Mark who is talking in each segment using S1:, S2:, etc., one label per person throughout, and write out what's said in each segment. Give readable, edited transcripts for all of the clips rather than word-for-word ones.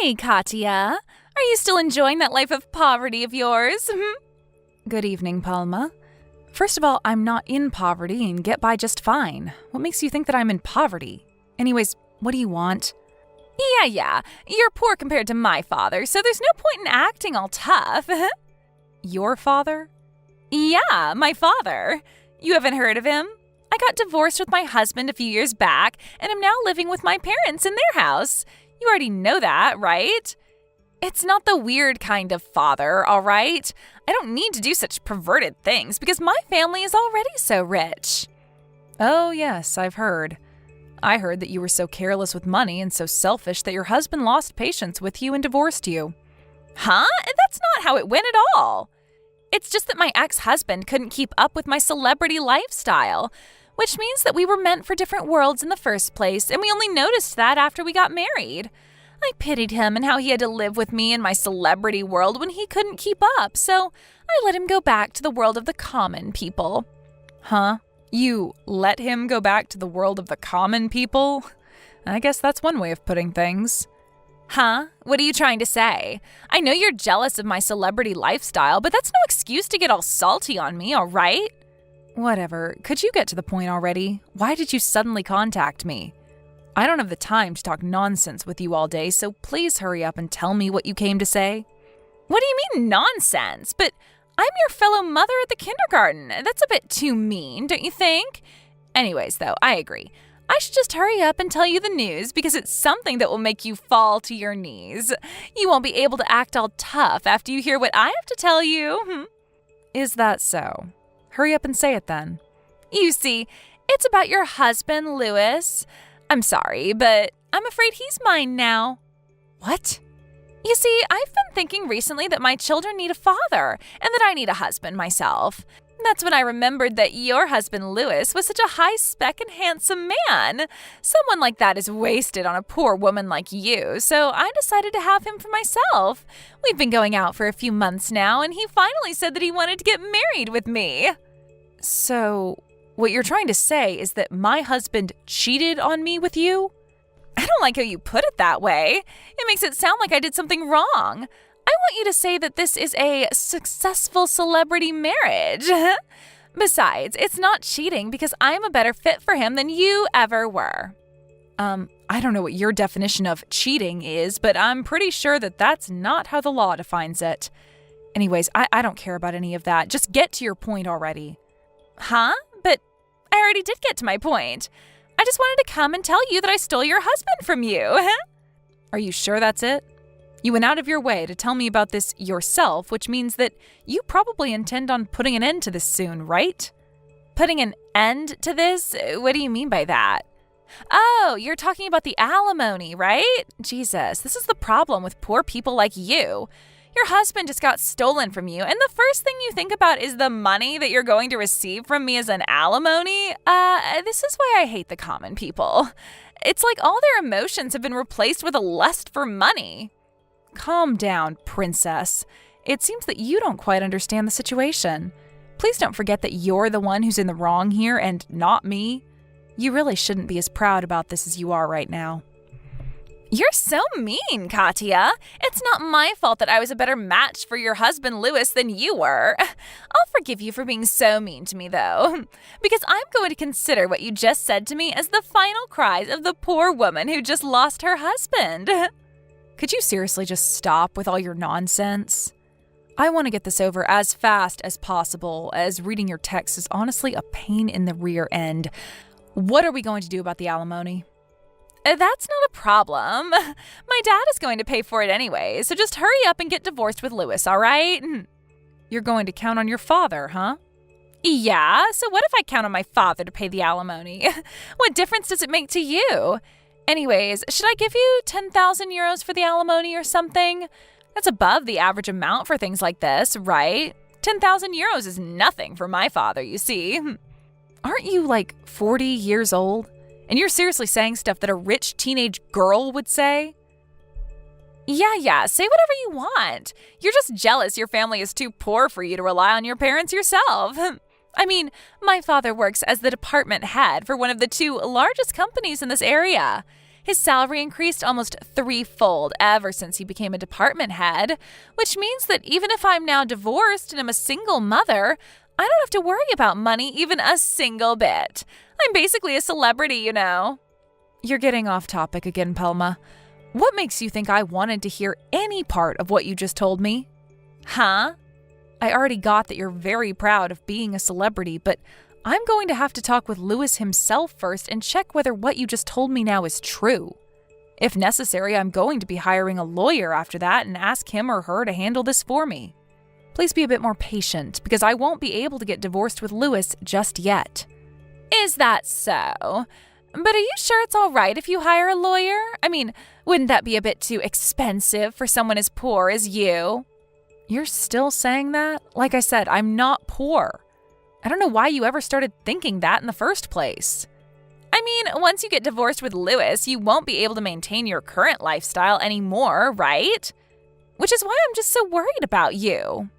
S1: Hey, Katya. Are you still enjoying that life of poverty of yours?
S2: Good evening, Palma. First of all, I'm not in poverty and get by just fine. What makes you think that I'm in poverty? Anyways, what do you want?
S1: Yeah. You're poor compared to my father, so there's no point in acting all tough.
S2: Your father?
S1: Yeah, my father. You haven't heard of him? I got divorced with my husband a few years back, and I'm now living with my parents in their house. You already know that, right? It's not the weird kind of father, all right? I don't need to do such perverted things because my family is already so rich.
S2: Oh, yes, I've heard. I heard that you were so careless with money and so selfish that your husband lost patience with you and divorced you.
S1: Huh? That's not how it went at all. It's just that my ex-husband couldn't keep up with my celebrity lifestyle, which means that we were meant for different worlds in the first place, and we only noticed that after we got married. I pitied him and how he had to live with me in my celebrity world when he couldn't keep up, so I let him go back to the world of the common people.
S2: Huh? You let him go back to the world of the common people? I guess that's one way of putting things.
S1: Huh? What are you trying to say? I know you're jealous of my celebrity lifestyle, but that's no excuse to get all salty on me, all right?
S2: Whatever. Could you get to the point already? Why did you suddenly contact me? I don't have the time to talk nonsense with you all day, so please hurry up and tell me what you came to say.
S1: What do you mean nonsense? But I'm your fellow mother at the kindergarten. That's a bit too mean, don't you think? Anyways, though, I agree. I should just hurry up and tell you the news because it's something that will make you fall to your knees. You won't be able to act all tough after you hear what I have to tell you.
S2: Is that so? Hurry up and say it then.
S1: You see, it's about your husband, Louis. I'm sorry, but I'm afraid he's mine now.
S2: What?
S1: You see, I've been thinking recently that my children need a father and that I need a husband myself. That's when I remembered that your husband, Louis, was such a high-spec and handsome man. Someone like that is wasted on a poor woman like you, so I decided to have him for myself. We've been going out for a few months now, and he finally said that he wanted to get married with me.
S2: So, what you're trying to say is that my husband cheated on me with you?
S1: I don't like how you put it that way. It makes it sound like I did something wrong. I want you to say that this is a successful celebrity marriage. Besides, it's not cheating because I'm a better fit for him than you ever were.
S2: I don't know what your definition of cheating is, but I'm pretty sure that that's not how the law defines it. Anyways, I don't care about any of that. Just get to your point already.
S1: Huh? But I already did get to my point. I just wanted to come and tell you that I stole your husband from you.
S2: Are you sure that's it? You went out of your way to tell me about this yourself, which means that you probably intend on putting an end to this soon, right?
S1: Putting an end to this? What do you mean by that? Oh, you're talking about the alimony, right? Jesus, this is the problem with poor people like you. Your husband just got stolen from you, and the first thing you think about is the money that you're going to receive from me as an alimony? This is why I hate the common people. It's like all their emotions have been replaced with a lust for money.
S2: Calm down, princess. It seems that you don't quite understand the situation. Please don't forget that you're the one who's in the wrong here and not me. You really shouldn't be as proud about this as you are right now.
S1: You're so mean, Katya. It's not my fault that I was a better match for your husband, Louis, than you were. I'll forgive you for being so mean to me, though, because I'm going to consider what you just said to me as the final cries of the poor woman who just lost her husband.
S2: Could you seriously just stop with all your nonsense? I want to get this over as fast as possible, as reading your text is honestly a pain in the rear end. What are we going to do about the alimony?
S1: That's not a problem. My dad is going to pay for it anyway, so just hurry up and get divorced with Louis, all right?
S2: You're going to count on your father, huh?
S1: Yeah, so what if I count on my father to pay the alimony? What difference does it make to you? Anyways, should I give you 10,000 euros for the alimony or something? That's above the average amount for things like this, right? 10,000 euros is nothing for my father, you see.
S2: Aren't you like 40 years old? And you're seriously saying stuff that a rich teenage girl would say?
S1: Yeah, say whatever you want. You're just jealous your family is too poor for you to rely on your parents yourself. I mean, my father works as the department head for one of the two largest companies in this area. His salary increased almost threefold ever since he became a department head, which means that even if I'm now divorced and I'm a single mother, I don't have to worry about money even a single bit. I'm basically a celebrity, you know.
S2: You're getting off topic again, Pelma. What makes you think I wanted to hear any part of what you just told me?
S1: Huh?
S2: I already got that you're very proud of being a celebrity, but I'm going to have to talk with Lewis himself first and check whether what you just told me now is true. If necessary, I'm going to be hiring a lawyer after that and ask him or her to handle this for me. Please be a bit more patient, because I won't be able to get divorced with Lewis just yet.
S1: Is that so? But are you sure it's all right if you hire a lawyer? I mean, wouldn't that be a bit too expensive for someone as poor as you?
S2: You're still saying that? Like I said, I'm not poor. I don't know why you ever started thinking that in the first place.
S1: I mean, once you get divorced with Lewis, you won't be able to maintain your current lifestyle anymore, right? Which is why I'm just so worried about you.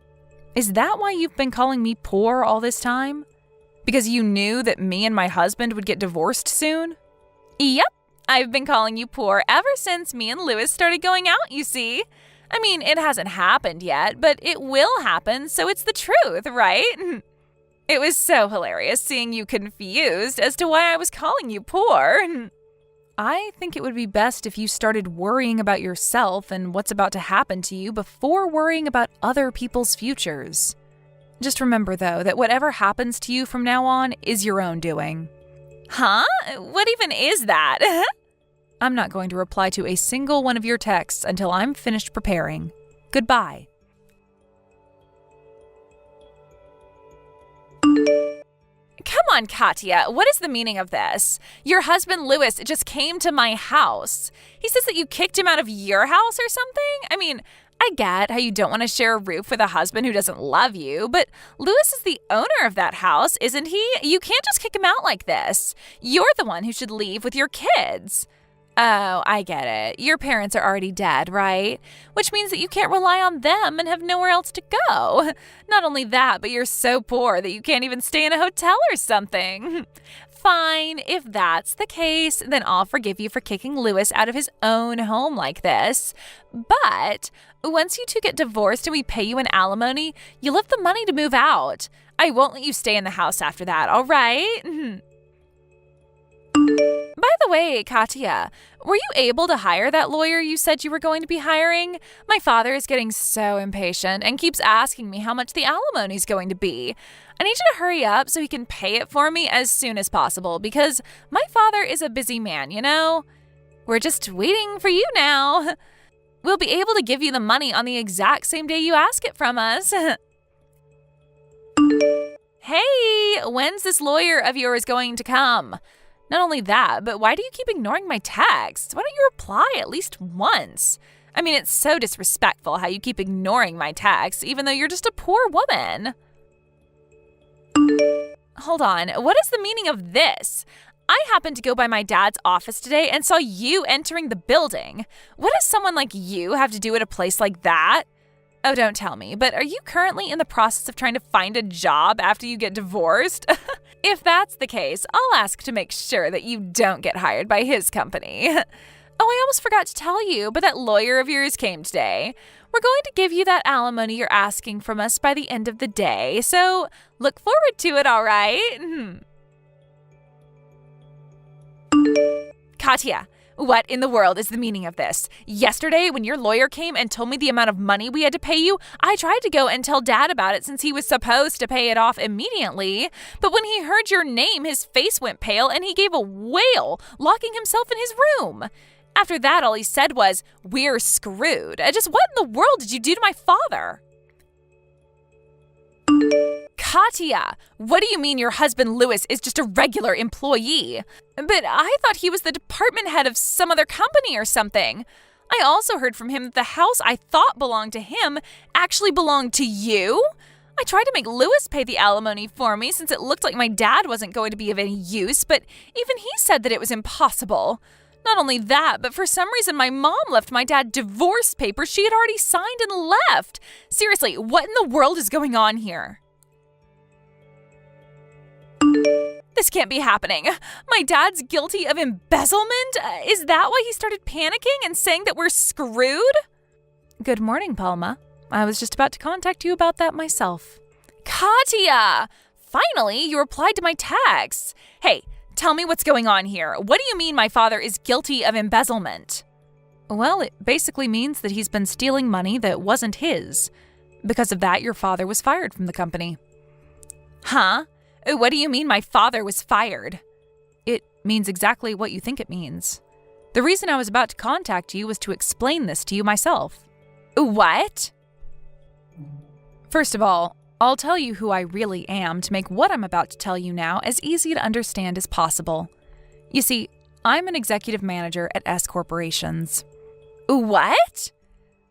S2: Is that why you've been calling me poor all this time? Because you knew that me and my husband would get divorced soon?
S1: Yep, I've been calling you poor ever since me and Lewis started going out, you see. I mean, it hasn't happened yet, but it will happen, so it's the truth, right? It was so hilarious seeing you confused as to why I was calling you poor.
S2: I think it would be best if you started worrying about yourself and what's about to happen to you before worrying about other people's futures. Just remember, though, that whatever happens to you from now on is your own doing.
S1: Huh? What even is that?
S2: I'm not going to reply to a single one of your texts until I'm finished preparing. Goodbye.
S1: Come on, Katya, what is the meaning of this? Your husband Lewis just came to my house. He says that you kicked him out of your house or something? I mean, I get how you don't want to share a roof with a husband who doesn't love you, but Lewis is the owner of that house, isn't he? You can't just kick him out like this. You're the one who should leave with your kids. Oh, I get it. Your parents are already dead, right? Which means that you can't rely on them and have nowhere else to go. Not only that, but you're so poor that you can't even stay in a hotel or something. Fine, if that's the case, then I'll forgive you for kicking Lewis out of his own home like this. But once you two get divorced and we pay you an alimony, you'll have the money to move out. I won't let you stay in the house after that, all right? By the way, Katya, were you able to hire that lawyer you said you were going to be hiring? My father is getting so impatient and keeps asking me how much the alimony is going to be. I need you to hurry up so he can pay it for me as soon as possible because my father is a busy man, you know? We're just waiting for you now. We'll be able to give you the money on the exact same day you ask it from us. Hey, when's this lawyer of yours going to come? Not only that, but why do you keep ignoring my texts? Why don't you reply at least once? I mean, it's so disrespectful how you keep ignoring my texts, even though you're just a poor woman. Hold on, what is the meaning of this? I happened to go by my dad's office today and saw you entering the building. What does someone like you have to do at a place like that? Oh, don't tell me, but are you currently in the process of trying to find a job after you get divorced? If that's the case, I'll ask to make sure that you don't get hired by his company. Oh, I almost forgot to tell you, but that lawyer of yours came today. We're going to give you that alimony you're asking from us by the end of the day, so look forward to it, all right? Katya, what in the world is the meaning of this? Yesterday, when your lawyer came and told me the amount of money we had to pay you, I tried to go and tell Dad about it since he was supposed to pay it off immediately. But when he heard your name, his face went pale and he gave a wail, locking himself in his room. After that, all he said was, "We're screwed." Just what in the world did you do to my father? Katya, what do you mean your husband Lewis is just a regular employee? But I thought he was the department head of some other company or something. I also heard from him that the house I thought belonged to him actually belonged to you. I tried to make Lewis pay the alimony for me since it looked like my dad wasn't going to be of any use, but even he said that it was impossible. Not only that, but for some reason my mom left my dad divorce papers she had already signed and left. Seriously, what in the world is going on here? This can't be happening. My dad's guilty of embezzlement? Is that why he started panicking and saying that we're screwed?
S2: Good morning, Palma. I was just about to contact you about that myself.
S1: Katya! Finally, you replied to my text. Hey, tell me what's going on here. What do you mean my father is guilty of embezzlement?
S2: Well, it basically means that he's been stealing money that wasn't his. Because of that, your father was fired from the company.
S1: Huh? What do you mean my father was fired?
S2: It means exactly what you think it means. The reason I was about to contact you was to explain this to you myself.
S1: What?
S2: First of all, I'll tell you who I really am to make what I'm about to tell you now as easy to understand as possible. You see, I'm an executive manager at S Corporations.
S1: What?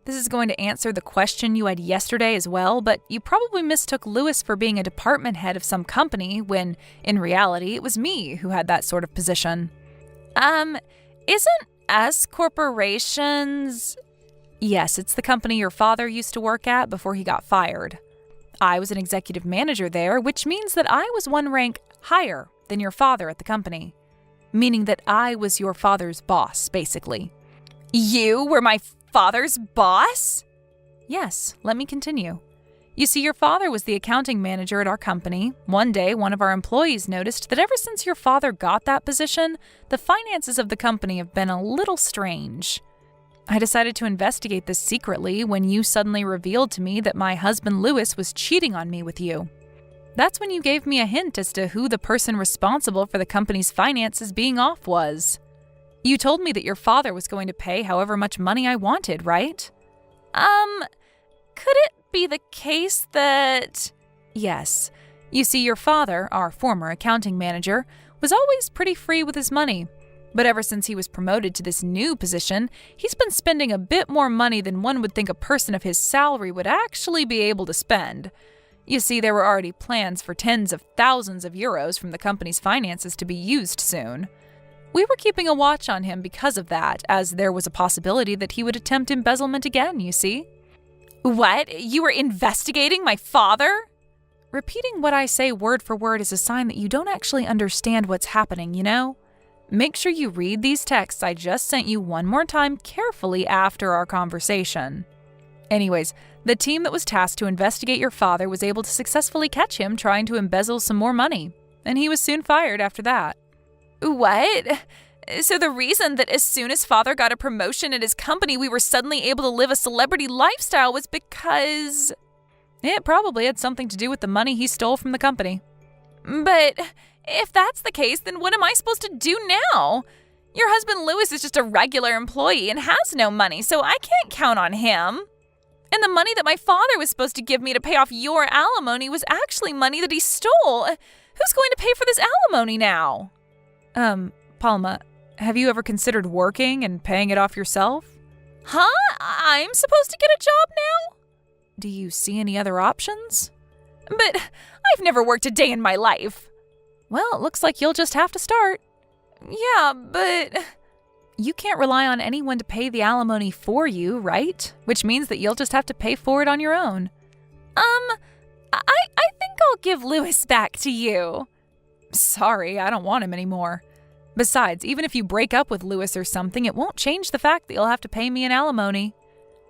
S2: This is going to answer the question you had yesterday as well, but you probably mistook Lewis for being a department head of some company when, in reality, it was me who had that sort of position.
S1: Isn't S Corporations...
S2: Yes, it's the company your father used to work at before he got fired. I was an executive manager there, which means that I was one rank higher than your father at the company. Meaning that I was your father's boss, basically.
S1: You were my father's boss?
S2: Yes, let me continue. You see, your father was the accounting manager at our company. One day, one of our employees noticed that ever since your father got that position, the finances of the company have been a little strange. I decided to investigate this secretly when you suddenly revealed to me that my husband Lewis was cheating on me with you. That's when you gave me a hint as to who the person responsible for the company's finances being off was. You told me that your father was going to pay however much money I wanted, right?
S1: Could it be the case that...
S2: Yes. You see, your father, our former accounting manager, was always pretty free with his money. But ever since he was promoted to this new position, he's been spending a bit more money than one would think a person of his salary would actually be able to spend. You see, there were already plans for tens of thousands of euros from the company's finances to be used soon. We were keeping a watch on him because of that, as there was a possibility that he would attempt embezzlement again, you see.
S1: What? You were investigating my father?
S2: Repeating what I say word for word is a sign that you don't actually understand what's happening, you know? Make sure you read these texts I just sent you one more time carefully after our conversation. Anyways, the team that was tasked to investigate your father was able to successfully catch him trying to embezzle some more money, and he was soon fired after that.
S1: What? So the reason that as soon as father got a promotion at his company, we were suddenly able to live a celebrity lifestyle was because...
S2: It probably had something to do with the money he stole from the company.
S1: But if that's the case, then what am I supposed to do now? Your husband Lewis is just a regular employee and has no money, so I can't count on him. And the money that my father was supposed to give me to pay off your alimony was actually money that he stole. Who's going to pay for this alimony now?
S2: Palma, have you ever considered working and paying it off yourself?
S1: Huh? I'm supposed to get a job now?
S2: Do you see any other options?
S1: But I've never worked a day in my life.
S2: Well, it looks like you'll just have to start.
S1: Yeah, but...
S2: You can't rely on anyone to pay the alimony for you, right? Which means that you'll just have to pay for it on your own.
S1: I think I'll give Lewis back to you.
S2: Sorry, I don't want him anymore. Besides, even if you break up with Lewis or something, it won't change the fact that you'll have to pay me an alimony.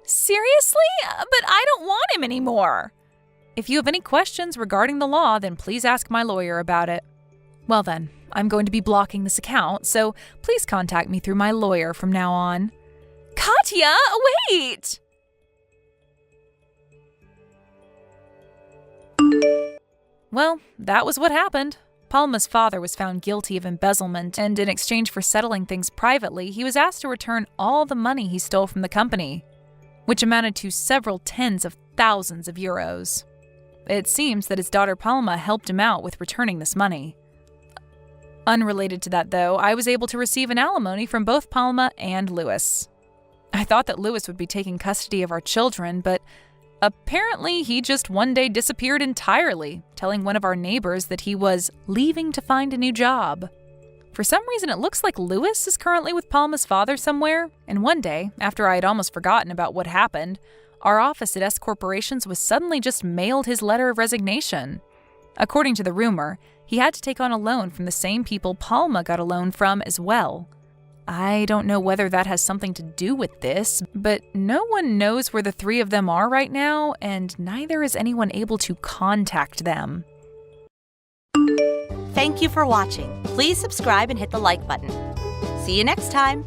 S1: Seriously? But I don't want him anymore.
S2: If you have any questions regarding the law, then please ask my lawyer about it. Well then, I'm going to be blocking this account, so please contact me through my lawyer from now on.
S1: Katya, wait!
S2: Well, that was what happened. Palma's father was found guilty of embezzlement, and in exchange for settling things privately, he was asked to return all the money he stole from the company, which amounted to several tens of thousands of euros. It seems that his daughter Palma helped him out with returning this money. Unrelated to that, though, I was able to receive an alimony from both Palma and Lewis. I thought that Lewis would be taking custody of our children, but apparently he just one day disappeared entirely, telling one of our neighbors that he was leaving to find a new job. For some reason, it looks like Lewis is currently with Palma's father somewhere, and one day, after I had almost forgotten about what happened, our office at S Corporations was suddenly just mailed his letter of resignation. According to the rumor, He had to take on a loan from the same people Palma got a loan from as well. I don't know whether that has something to do with this, but no one knows where the three of them are right now, and neither is anyone able to contact them.
S3: Thank you for watching. Please subscribe and hit the like button. See you next time.